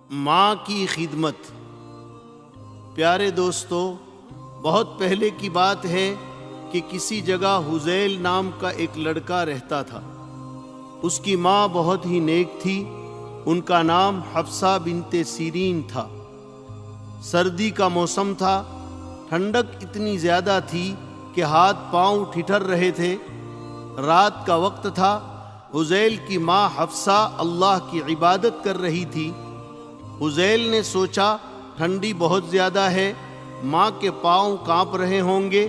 ماں کی خدمت۔ پیارے دوستو، بہت پہلے کی بات ہے کہ کسی جگہ حذیل نام کا ایک لڑکا رہتا تھا۔ اس کی ماں بہت ہی نیک تھی۔ ان کا نام حفصہ بنت سیرین تھا۔ سردی کا موسم تھا، ٹھنڈک اتنی زیادہ تھی کہ ہاتھ پاؤں ٹھٹر رہے تھے۔ رات کا وقت تھا۔ حذیل کی ماں حفصہ اللہ کی عبادت کر رہی تھی۔ حذیل نے سوچا ٹھنڈی بہت زیادہ ہے، ماں کے پاؤں کانپ رہے ہوں گے،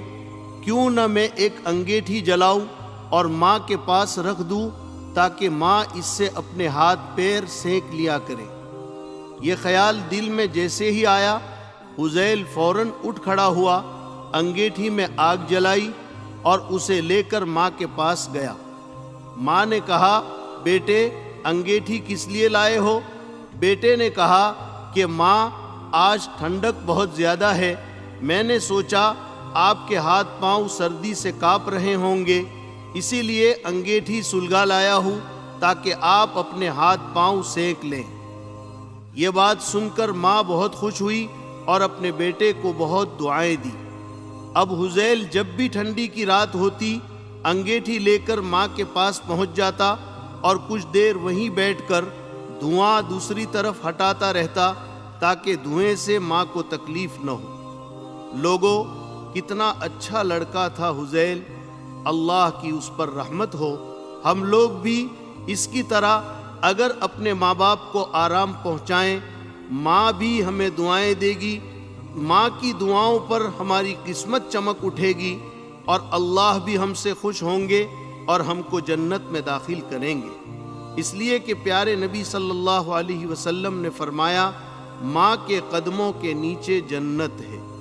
کیوں نہ میں ایک انگیٹھی جلاؤں اور ماں کے پاس رکھ دوں تاکہ ماں اس سے اپنے ہاتھ پیر سینک لیا کرے۔ یہ خیال دل میں جیسے ہی آیا، حذیل فوراً اٹھ کھڑا ہوا، انگیٹھی میں آگ جلائی اور اسے لے کر ماں کے پاس گیا۔ ماں نے کہا، بیٹے انگیٹھی کس لیے لائے ہو؟ بیٹے نے کہا کہ ماں، آج ٹھنڈک بہت زیادہ ہے، میں نے سوچا آپ کے ہاتھ پاؤں سردی سے کانپ رہے ہوں گے، اسی لیے انگیٹھی سلگا لایا ہوں تاکہ آپ اپنے ہاتھ پاؤں سینک لیں۔ یہ بات سن کر ماں بہت خوش ہوئی اور اپنے بیٹے کو بہت دعائیں دی۔ اب حذیل جب بھی ٹھنڈی کی رات ہوتی، انگیٹھی لے کر ماں کے پاس پہنچ جاتا اور کچھ دیر وہیں بیٹھ کر دھواں دوسری طرف ہٹاتا رہتا تاکہ دھوئیں سے ماں کو تکلیف نہ ہو۔ لوگوں، کتنا اچھا لڑکا تھا حذیل، اللہ کی اس پر رحمت ہو۔ ہم لوگ بھی اس کی طرح اگر اپنے ماں باپ کو آرام پہنچائیں، ماں بھی ہمیں دعائیں دے گی، ماں کی دعاؤں پر ہماری قسمت چمک اٹھے گی اور اللہ بھی ہم سے خوش ہوں گے اور ہم کو جنت میں داخل کریں گے۔ اس لیے کہ پیارے نبی صلی اللہ علیہ وسلم نے فرمایا، ماں کے قدموں کے نیچے جنت ہے۔